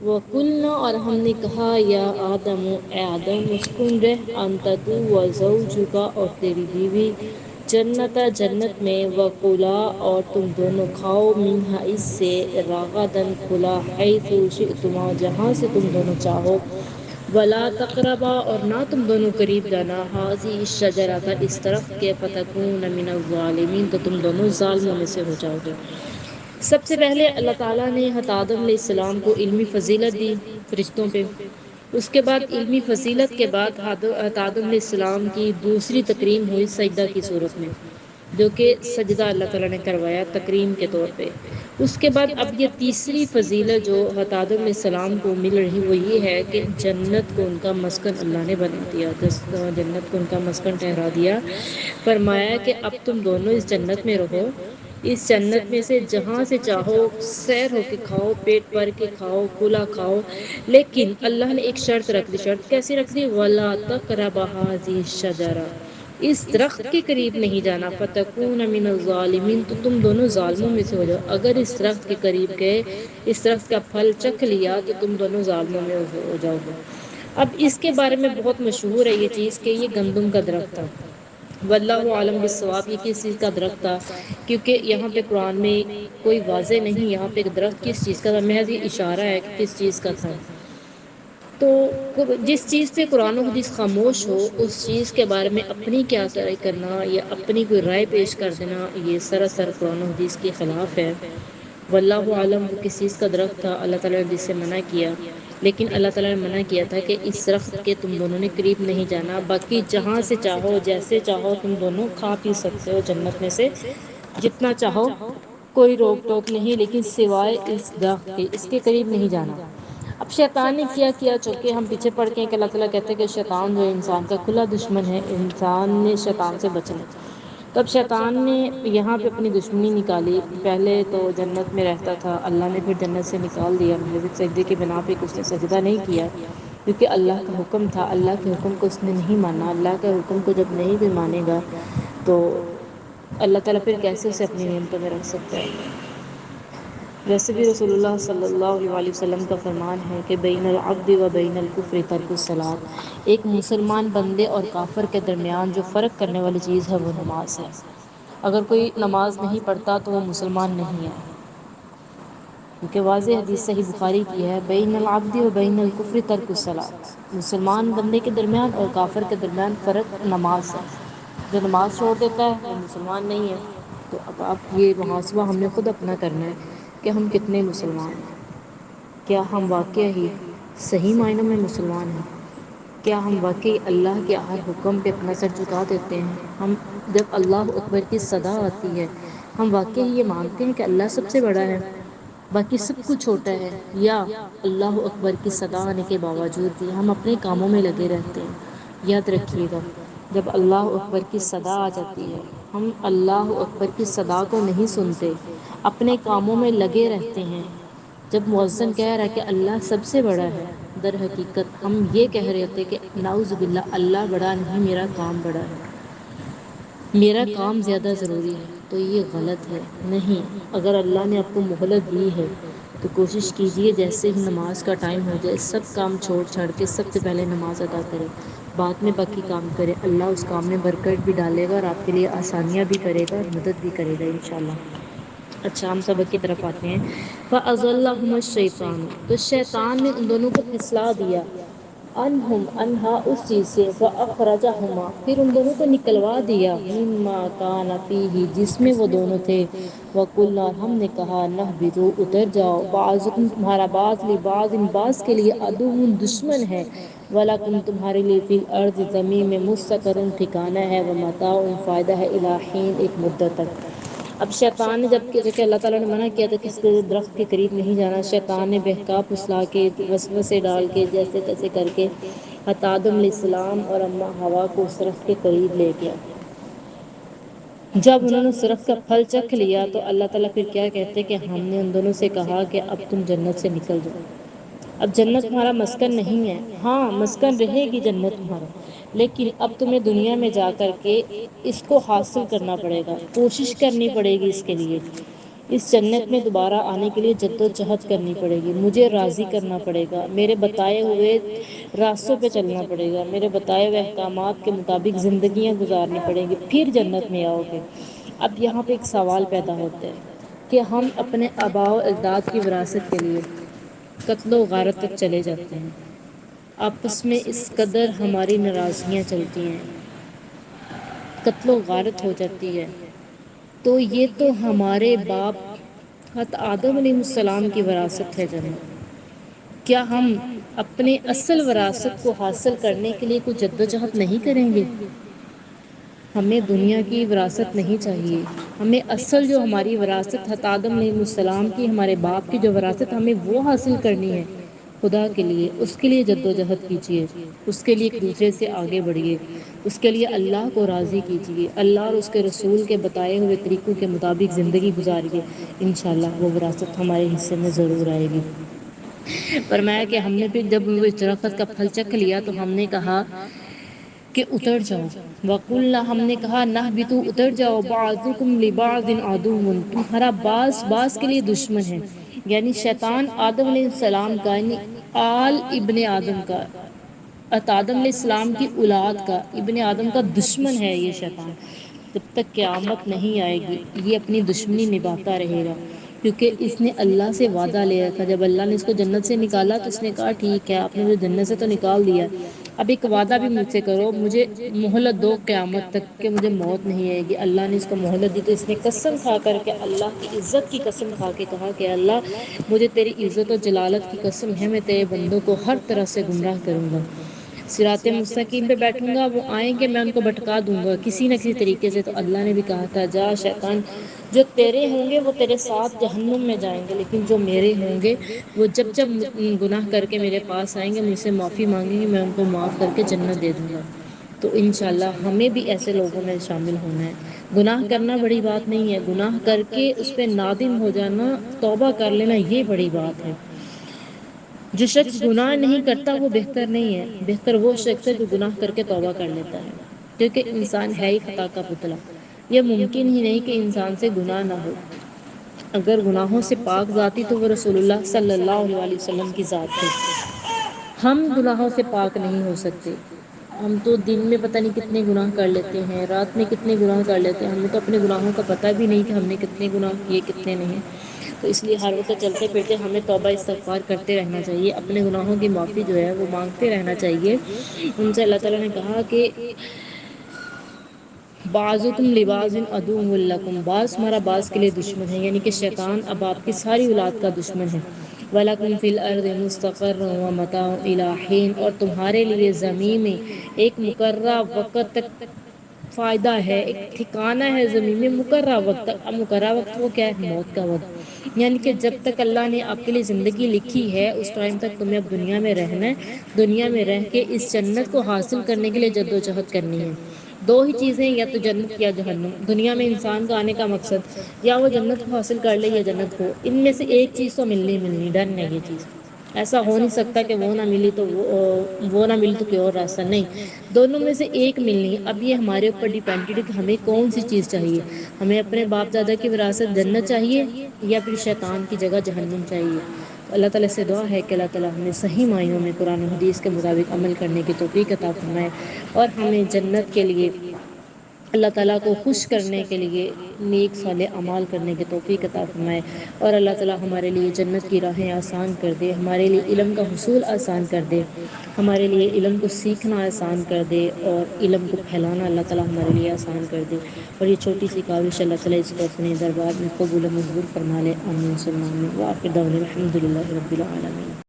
وَقُلْنَا اور ہم نے کہا یا آدم اے آدم اسکن رہ انت تو و زوجک اور تیری بیوی جنتا جنت میں وکلا اور تم دونوں کھاؤ منہا اس سے راغدن کھلا حیث شئتما جہاں سے تم دونوں چاہو ولا تقربا اور نہ تم دونوں قریب جانا حاضی الشجرۃ اس درخت کے فتکون من الظالمین تو تم دونوں ظالموں میں سے ہو جاؤ گے۔ سب سے پہلے اللہ تعالیٰ نے حضرت آدم علیہ السلام کو علمی فضیلت دی فرشتوں پہ۔ اس کے بعد علمی فضیلت کے بعد حضرت آدم علیہ السلام کی دوسری تکریم ہوئی سجدہ کی صورت میں، جو کہ سجدہ اللہ تعالیٰ نے کروایا تکریم کے طور پہ۔ اس کے بعد اب یہ تیسری فضیلت جو حضرت آدم علیہ السلام کو مل رہی وہ یہ ہے کہ جنت کو ان کا مسکن اللہ نے بنا دیا، جنت کو ان کا مسکن ٹھہرا دیا۔ فرمایا کہ اب تم دونوں اس جنت میں رہو، اس جنت میں سے جہاں سے چاہو سیر ہو کے کھاؤ، پیٹ بھر کے کھاؤ، کھلا کھاؤ، لیکن اللہ نے ایک شرط رکھ دی۔ شرط کیسی رکھ دی؟ وَلَا تَقْرَبَا هَٰذِهِ الشَّجَرَةَ اس درخت کے قریب نہیں جانا، فَتَكُونَ مِنَ الظَّالِمِينَ تو تم دونوں ظالموں میں سے ہو جاؤ۔ اگر اس درخت کے قریب گئے، اس درخت کا پھل چکھ لیا تو تم دونوں ظالموں میں ہو جاؤ گے۔ اب اس کے بارے میں بہت مشہور ہے یہ چیز کہ یہ گندم کا درخت تھا۔ واللہ عالم بالصواب یہ کس چیز کا درخت تھا، کیونکہ یہاں پہ قرآن میں کوئی واضح نہیں یہاں پہ ایک درخت کس چیز کا تھا، محض یہ اشارہ ہے کہ کس چیز کا تھا۔ تو جس چیز پہ قرآن و حدیث خاموش ہو اس چیز کے بارے میں اپنی کیا رائے کرنا یا اپنی کوئی رائے پیش کر دینا یہ سراسر قرآن و حدیث کے خلاف ہے۔ واللہ عالم وہ کس چیز کا درخت تھا، اللہ تعالیٰ نے جس سے منع کیا، لیکن اللہ تعالیٰ نے منع کیا تھا کہ اس درخت کے تم دونوں نے قریب نہیں جانا، باقی جہاں سے چاہو جیسے چاہو تم دونوں کھا پی سکتے ہو جنت میں سے جتنا چاہو، کوئی روک ٹوک نہیں، لیکن سوائے اس درخت کے اس کے قریب نہیں جانا۔ اب شیطان نے کیا چونکہ ہم پیچھے پڑھ کے ہیں کہ اللہ تعالیٰ کہتے ہیں کہ شیطان جو انسان کا کھلا دشمن ہے، انسان نے شیطان سے بچنا۔ تو اب شیطان نے یہاں پہ اپنی دشمنی نکالی، پہلے تو جنت میں رہتا تھا، اللہ نے پھر جنت سے نکال دیا، محض سجدے کی بنا پہ اس نے سجدہ نہیں کیا کیونکہ اللہ کا حکم تھا، اللہ کے حکم کو اس نے نہیں مانا۔ اللہ کے حکم کو جب نہیں بھی مانے گا تو اللہ تعالیٰ پھر کیسے اسے اپنی نعمتوں میں رکھ سکتا ہے۔ ویسے بھی رسول اللہ صلی اللہ علیہ وسلم کا فرمان ہے کہ بین العبد و بین الکفر ترک الصلاۃ، ایک مسلمان بندے اور کافر کے درمیان جو فرق کرنے والی چیز ہے وہ نماز ہے۔ اگر کوئی نماز نہیں پڑھتا تو وہ مسلمان نہیں ہے، کیونکہ واضح حدیث صحیح بخاری کی ہے بین العبد و بین الکفر ترک الصلاۃ، مسلمان بندے کے درمیان اور کافر کے درمیان فرق نماز ہے، جو نماز چھوڑ دیتا ہے وہ مسلمان نہیں ہے۔ تو اب یہ محاسبہ ہم نے خود اپنا کرنا ہے کہ ہم کتنے مسلمان ہیں، کیا ہم واقعہ ہی صحیح معنوں میں مسلمان ہیں، کیا ہم واقعی اللہ کے ہر حکم پہ اپنا سر جھکا دیتے ہیں، ہم جب اللہ اکبر کی صدا آتی ہے ہم واقعی یہ مانتے ہیں کہ اللہ سب سے بڑا ہے باقی سب کچھ چھوٹا ہے، یا اللہ اکبر کی صدا آنے کے باوجود بھی ہم اپنے کاموں میں لگے رہتے ہیں۔ یاد رکھیے گا جب اللہ اکبر کی صدا آ جاتی ہے ہم اللہ اکبر کی صدا کو نہیں سنتے، اپنے کاموں میں لگے رہتے ہیں۔ جب مؤذن کہہ رہا ہے کہ اللہ سب سے بڑا ہے، در حقیقت ہم یہ کہہ رہے تھے کہ نعوذ باللہ اللہ بڑا نہیں، میرا کام بڑا ہے، میرا کام زیادہ ضروری ہے، تو یہ غلط ہے۔ نہیں، اگر اللہ نے آپ کو مہلت دی ہے تو کوشش کیجئے جیسے ہی نماز کا ٹائم ہو جائے سب کام چھوڑ چھاڑ کے سب سے پہلے نماز ادا کریں، بعد میں باقی کام کریں، اللہ اس کام میں برکت بھی ڈالے گا اور آپ کے لیے آسانیاں بھی کرے گا اور مدد بھی کرے گا انشاءاللہ۔ اچھا ہم سبق کی طرف آتے ہیں۔ فَأَضَلَّهُمَا الشَّيْطَانُ تو شیطان نے ان دونوں کو پھسلا دیا، انہم انہا اس چیز سے، فَأَخْرَجَهُمَا پھر ان دونوں کو نکلوا دیا، مِمَّا كَانَ فِيهِ جس میں وہ دونوں تھے، وَقُلْنَا ہم نے کہا نَهْبِطُوا اتر جاؤ، بَعْضُكُمْ تمہارا بعض لِبَعْضٍ بعض کے لیے عَدُوٌّ دشمن ہے، وَلَكُمْ تمہارے لیے فِي الْأَرْضِ زمین میں مُسْتَقَرٌّ ٹھکانہ ہے، وَمَتَاعٌ فائدہ ہے، إِلَىٰ حِینٍ ایک مدت تک۔ اب شیطان نے جب کہ اللہ تعالیٰ نے منع کیا تھا کہ اس درخت کے قریب نہیں جانا، شیطان نے بہکا پھسلا کے وسوسے ڈال کے جیسے تیسے کر کے حضرت آدم علیہ السلام اور اماں حوا کو اس درخت کے قریب لے گیا۔ جب انہوں نے اس درخت کا پھل چکھ لیا تو اللہ تعالیٰ پھر کیا کہتے کہ ہم نے ان دونوں سے کہا کہ اب تم جنت سے نکل جاؤ، اب جنت تمہارا مسکن نہیں ہے، ہاں مسکن رہے گی جنت تمہارا، لیکن اب تمہیں دنیا میں جا کر کے اس کو حاصل کرنا پڑے گا، کوشش کرنی پڑے گی اس کے لیے، اس جنت میں دوبارہ آنے کے لیے جد و جہد کرنی پڑے گی، مجھے راضی کرنا پڑے گا، میرے بتائے ہوئے راستوں پہ چلنا پڑے گا، میرے بتائے ہوئے احکامات کے مطابق زندگیاں گزارنی پڑیں گی، پھر جنت میں آؤ گے۔ اب یہاں پہ ایک سوال پیدا ہوتا ہے کہ ہم اپنے آباء و اجداد کی وراثت کے لیے قتل و غارت تک چلے جاتے ہیں، آپس میں اس قدر ہماری ناراضگیاں چلتی ہیں، قتل و غارت ہو جاتی ہے، تو یہ تو ہمارے باپ حضرت آدم علیہ السلام کی وراثت ہے جنت۔ کیا ہم اپنے اصل وراثت کو حاصل کرنے کے لیے کچھ جدوجہد نہیں کریں گے؟ ہمیں دنیا کی وراثت نہیں چاہیے، ہمیں اصل جو ہماری وراثت حضرت آدم علیہ السلام کی، ہمارے باپ کی جو وراثت ہمیں وہ حاصل کرنی ہے خدا کے لیے۔ اس کے لیے جدوجہد کیجیے، اس کے لیے ایک دوسرے سے آگے بڑھیے، اس کے لیے اللہ کو راضی کیجیے، اللہ اور اس کے رسول کے بتائے ہوئے طریقوں کے مطابق زندگی گزاریے، انشاءاللہ وہ وراثت ہمارے حصے میں ضرور آئے گی۔ فرمایا کہ ہم نے پھر جب وہ درخت کا پھل چکھ لیا تو ہم نے کہا کہ اتر جاؤ، وَقُلْنَا ہم نے کہا نَهْبِطُوا اتر جاؤ، بَعْضُكُمْ لِبَعْضٍ عَدُوٌّ تمہارا بعض بعض کے لیے دشمن ہے، یعنی شیطان آدم علیہ السلام کا، یعنی آل ابن آدم کا، آدم علیہ السلام کی اولاد کا، ابن آدم کا دشمن ہے یہ شیطان۔ جب تک قیامت نہیں آئے گی یہ اپنی دشمنی نبھاتا رہے گا، کیونکہ اس نے اللہ سے وعدہ لے رکھا۔ جب اللہ نے اس کو جنت سے نکالا تو اس نے کہا ٹھیک ہے آپ نے مجھے جنت سے تو نکال دیا، اب ایک وعدہ بھی مجھ سے کرو، مجھے مہلت دو قیامت تک کہ مجھے موت نہیں آئے گی۔ اللہ نے اس کو مہلت دی تو اس نے قسم کھا کر کے، اللہ کی عزت کی قسم کھا کے کہا کہ اللہ مجھے تیری عزت و جلالت کی قسم ہے، میں تیرے بندوں کو ہر طرح سے گمراہ کروں گا، صراط مستقیم پہ بیٹھوں گا، وہ آئیں گے میں ان کو بھٹکا دوں گا کسی نہ کسی طریقے سے۔ تو اللہ نے بھی کہا تھا جا شیطان، جو تیرے ہوں گے وہ تیرے ساتھ جہنم میں جائیں گے، لیکن جو میرے ہوں گے وہ جب جب گناہ کر کے میرے پاس آئیں گے، مجھ سے معافی مانگیں گے، میں ان کو معاف کر کے جنت دے دوں گا۔ تو انشاءاللہ ہمیں بھی ایسے لوگوں میں شامل ہونا ہے۔ گناہ کرنا بڑی بات نہیں ہے، گناہ کر کے اس پہ نادم ہو جانا، توبہ کر لینا، یہ بڑی بات ہے۔ جو شخص گناہ نہیں کرتا وہ بہتر نہیں ہے، بہتر وہ شخص ہے جو گناہ کر کے توبہ کر لیتا ہے، کیونکہ انسان ہے ہی خطا کا پتلا۔ یہ ممکن ہی نہیں کہ انسان سے گناہ نہ ہو، اگر گناہوں سے پاک ذاتی تو وہ رسول اللہ صلی اللہ علیہ وسلم کی ذات تھی۔ ہم گناہوں سے پاک نہیں ہو سکتے، ہم تو دن میں پتہ نہیں کتنے گناہ کر لیتے ہیں، رات میں کتنے گناہ کر لیتے ہیں، ہمیں تو اپنے گناہوں کا پتہ بھی نہیں کہ ہم نے کتنے گناہ کیے کتنے نہیں۔ تو اس لیے ہر وقت چلتے پھرتے ہمیں توبہ استغفار کرتے رہنا چاہیے، اپنے گناہوں کی معافی جو ہے وہ مانگتے رہنا چاہیے۔ ان سے اللہ تعالیٰ نے کہا کہ بعضکم لبعض عدو لکم، بعض تمہارا بعض کے لیے دشمن ہے، یعنی کہ شیطان اب آپ کی ساری اولاد کا دشمن ہے۔ وَلَكُمْ فِي الْأَرْضِ مُسْتَقَرٌّ وَمَتَاعٌ إِلَىٰ حِينٍ، اور تمہارے لیے زمین میں ایک مقررہ وقت تک فائدہ ہے، ایک ٹھکانہ ہے زمین میں مقررہ وقت تک۔ اب مقررہ وقت وہ کیا ہے؟ موت کا وقت، یعنی کہ جب تک اللہ نے آپ کے لیے زندگی لکھی ہے اس ٹائم تک تمہیں اب دنیا میں رہنا ہے، دنیا میں رہ کے اس جنت کو حاصل کرنے کے لیے جدوجہد کرنی ہے۔ دو ہی چیزیں، یا تو جنت یا جہنم۔ دنیا میں انسان کا آنے کا مقصد یا وہ جنت کو حاصل کر لے یا جنت کو، ان میں سے ایک چیز تو ملنی ملنی، ڈن ہے یہ چیز، ایسا ہو نہیں سکتا کہ وہ نہ ملی تو وہ نہ ملی تو کوئی اور راستہ نہیں، دونوں میں سے ایک ملنی ہے۔ اب یہ ہمارے اوپر ڈیپینڈڈ ہے کہ ہمیں کون سی چیز چاہیے، ہمیں اپنے باپ دادا کی وراثت جنت چاہیے یا پھر شیطان کی جگہ جہنم چاہیے۔ تو اللہ تعالیٰ سے دعا ہے کہ اللہ تعالیٰ ہمیں صحیح معنوں میں قرآن و حدیث کے مطابق عمل کرنے کی توفیق عطا فرمائے، اور ہمیں جنت کے لیے اللہ تعالیٰ کو خوش کرنے کے لیے نیک صالح اعمال کرنے کی توفیق عطا فرمائے، اور اللہ تعالیٰ ہمارے لیے جنت کی راہیں آسان کر دے، ہمارے لیے علم کا حصول آسان کر دے، ہمارے لیے علم کو سیکھنا آسان کر دے، اور علم کو پھیلانا اللہ تعالیٰ ہمارے لیے آسان کر دے۔ اور یہ چھوٹی سی کاوش اللہ تعالیٰ اس کو اپنے دربار میں قبول و منظور فرما لے، آمین ثم آمین۔ وآخر دعوانا الحمد للہ رب العالمین۔